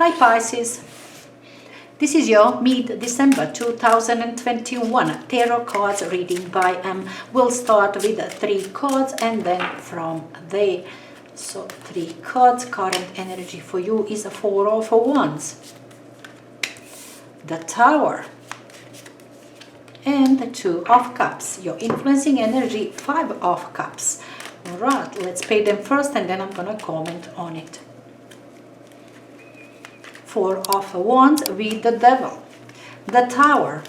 Hi Pisces, this is your mid-December 2021 tarot cards reading by We'll start with 3 cards and then from there. So 3 cards, current energy for you is a 4 of Wands, the Tower, and the 2 of Cups. Your influencing energy, 5 of Cups. Alright, let's pay them first and then I'm gonna comment on it. 4 of Wands with the Devil, the Tower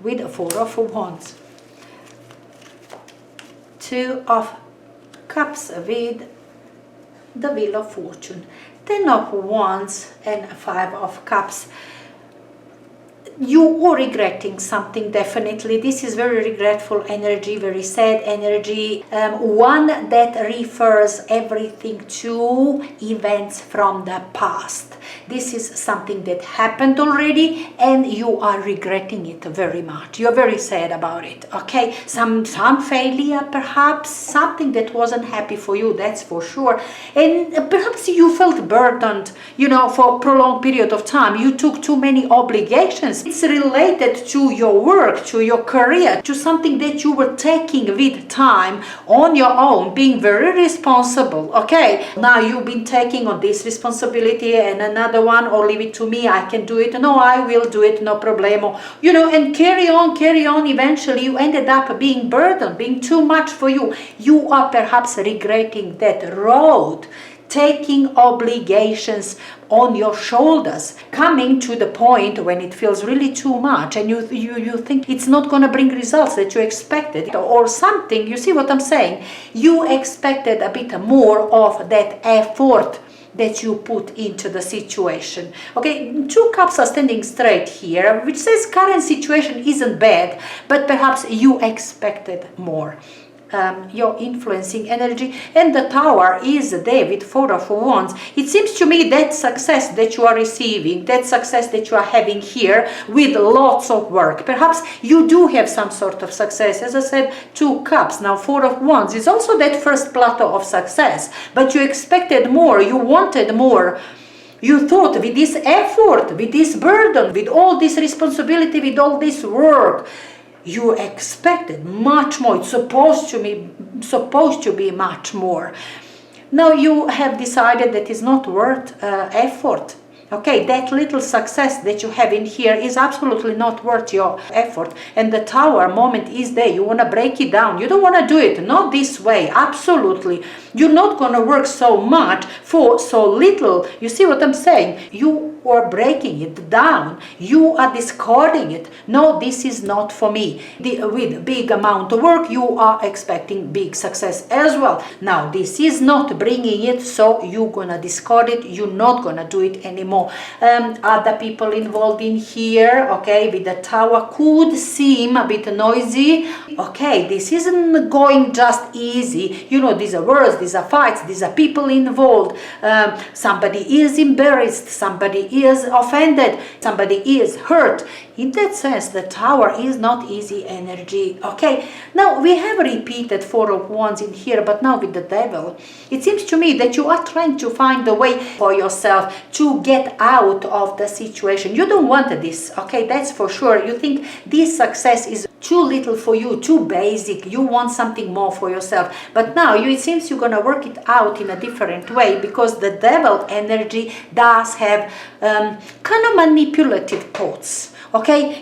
with 4 of Wands, 2 of Cups with the Wheel of Fortune, 10 of Wands and 5 of Cups. You are regretting something, definitely. This is very regretful energy, very sad energy, one that refers everything to events from the past. This is something that happened already and you are regretting it very much. You're very sad about it, okay? Some failure, perhaps, something that wasn't happy for you, that's for sure. And perhaps you felt burdened, for a prolonged period of time. You took too many obligations. It's related to your work, to your career, to something that you were taking with time on your own, being very responsible, okay? Now you've been taking on this responsibility and another one, or leave it to me, I can do it. No, I will do it, no problemo. And carry on. Eventually you ended up being burdened, being too much for you. You are perhaps regretting that road, taking obligations on your shoulders, coming to the point when it feels really too much and you think it's not going to bring results that you expected or something. You see what I'm saying? You expected a bit more of that effort that you put into the situation. Okay, 2 cups are standing straight here, which says current situation isn't bad, but perhaps you expected more. Your influencing energy, and the Tower is there with 4 of Wands. It seems to me that success that you are receiving, that success that you are having here with lots of work, perhaps you do have some sort of success. As I said, 2 cups, now 4 of Wands is also that first plateau of success, but you expected more, you wanted more. You thought with this effort, with this burden, with all this responsibility, with all this work, you expected much more. It's supposed to be much more. Now you have decided that it's not worth effort. Okay, that little success that you have in here is absolutely not worth your effort. And the Tower moment is there. You want to break it down. You don't want to do it. Not this way. Absolutely. You're not going to work so much for so little. You see what I'm saying? You are breaking it down. You are discarding it. No, this is not for me. With big amount of work, you are expecting big success as well. Now, this is not bringing it, so you're going to discard it. You're not going to do it anymore. Other people involved in here, okay, with the Tower could seem a bit noisy. Okay, this isn't going just easy. These are words, these are fights, these are people involved. Somebody is embarrassed, somebody is offended, somebody is hurt. In that sense, the Tower is not easy energy. Okay, now we have repeated 4 of Wands in here, but now with the Devil, it seems to me that you are trying to find a way for yourself to get out of the situation. You don't want this, okay, that's for sure. You think this success is too little for you, too basic. You want something more for yourself. But now it seems you're going to work it out in a different way, because the Devil energy does have kind of manipulative thoughts. Okay,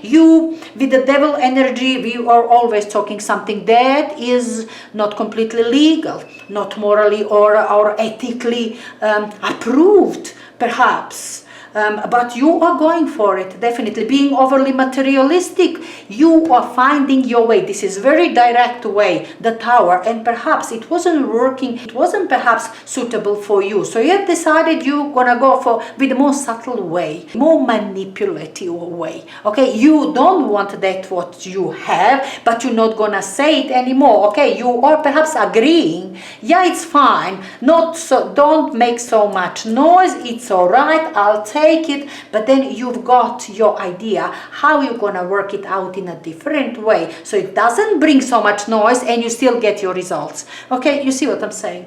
with the Devil energy, we are always talking something that is not completely legal, not morally or ethically approved, perhaps. But you are going for it, definitely. Being overly materialistic, you are finding your way. This is very direct way, the Tower, and perhaps it wasn't working, it wasn't perhaps suitable for you. So you have decided you're gonna go with a more subtle way, more manipulative way. Okay, you don't want that what you have, but you're not gonna say it anymore. Okay, you are perhaps agreeing, yeah, it's fine, not so, don't make so much noise, it's all right, I'll take it, but then you've got your idea how you're gonna work it out in a different way, so it doesn't bring so much noise and you still get your results. Okay, you see what I'm saying?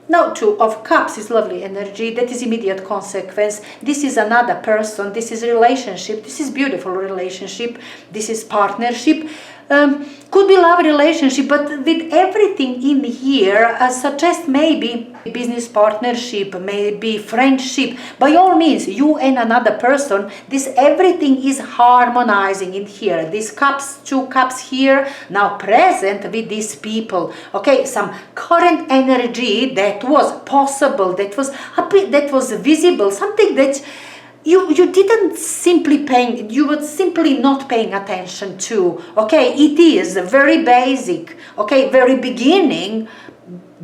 Now, Two of Cups is lovely energy. That is immediate consequence. This is another person. This is a relationship. This is beautiful relationship. This is partnership. Could be love relationship, but with everything in here, suggest maybe business partnership, maybe friendship. By all means, you and another person, this everything is harmonizing in here. These cups, 2 cups here, now present with these people. Okay, some current energy that was possible, that was a bit, that was visible, something that you didn't simply paying, you were simply not paying attention to. Okay, it is very basic, okay, very beginning,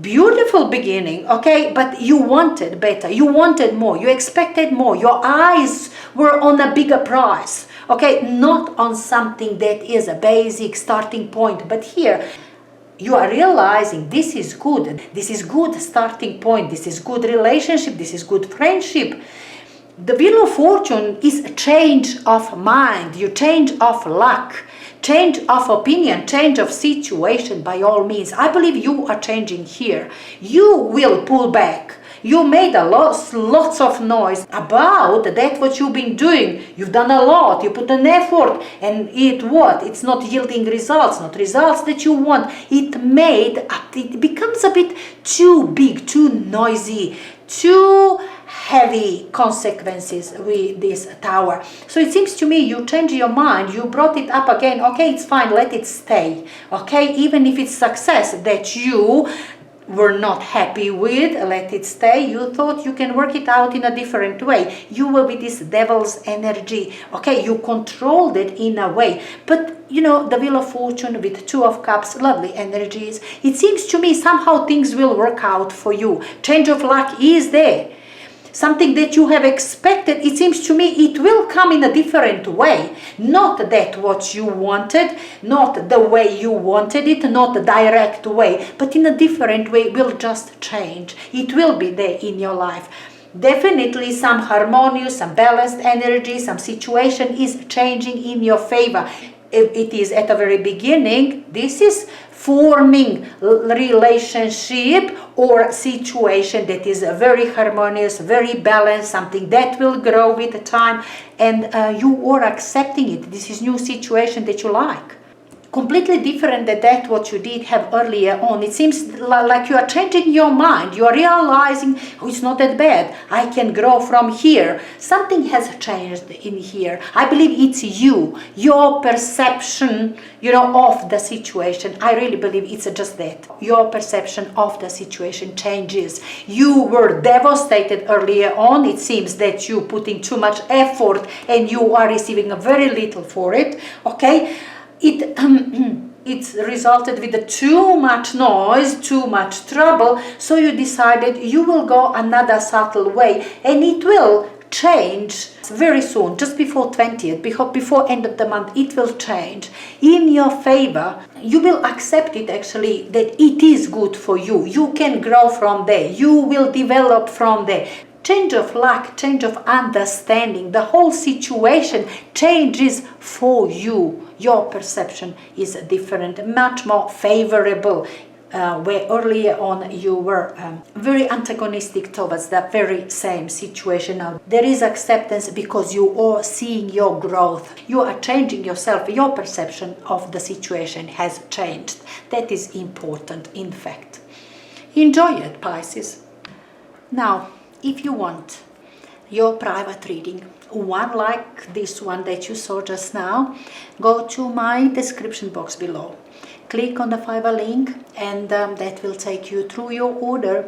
beautiful beginning, okay, but you wanted better, you wanted more, you expected more, your eyes were on a bigger prize, okay, not on something that is a basic starting point. But here you are realizing this is good starting point, this is good relationship, this is good friendship. The Wheel of Fortune is a change of mind, you change of luck, change of opinion, change of situation. By all means, I believe you are changing here. You will pull back. You made lots of noise about that what you've been doing. You've done a lot, you put an effort, and it's not yielding results, not results that you want. It becomes a bit too big, too noisy, too heavy consequences with this Tower. So it seems to me you change your mind, you brought it up again. Okay, it's fine, let it stay. Okay, even if it's success that you were not happy with, let it stay. You thought you can work it out in a different way. You were with this devil's energy. Okay, you controlled it in a way. But you know, the Wheel of Fortune with 2 of Cups, lovely energies. It seems to me somehow things will work out for you. Change of luck is there. Something that you have expected, it seems to me it will come in a different way. Not that what you wanted, not the way you wanted it, not the direct way, but in a different way will just change. It will be there in your life. Definitely some harmonious, some balanced energy, some situation is changing in your favor. If it is at the very beginning, this is forming relationship or situation that is very harmonious, very balanced, something that will grow with the time, and you are accepting it. This is new situation that you like. Completely different than that what you did have earlier on. It seems like you are changing your mind. You are realizing, oh, it's not that bad. I can grow from here. Something has changed in here. I believe it's you, your perception, you know, of the situation. I really believe it's just that. Your perception of the situation changes. You were devastated earlier on. It seems that you putting too much effort and you are receiving a very little for it. Okay. It's resulted with too much noise, too much trouble, so you decided you will go another subtle way, and it will change very soon, just before 20th, before end of the month. It will change in your favor. You will accept it actually, that it is good for you. You can grow from there. You will develop from there. Change of luck, change of understanding, the whole situation changes for you. Your perception is different, much more favorable, where earlier on you were very antagonistic towards that very same situation. Now there is acceptance because you are seeing your growth. You are changing yourself. Your perception of the situation has changed. That is important, in fact. Enjoy it, Pisces. Now, if you want your private reading, one like this one that you saw just now, go to my description box below. Click on the Fiverr link, and that will take you through your order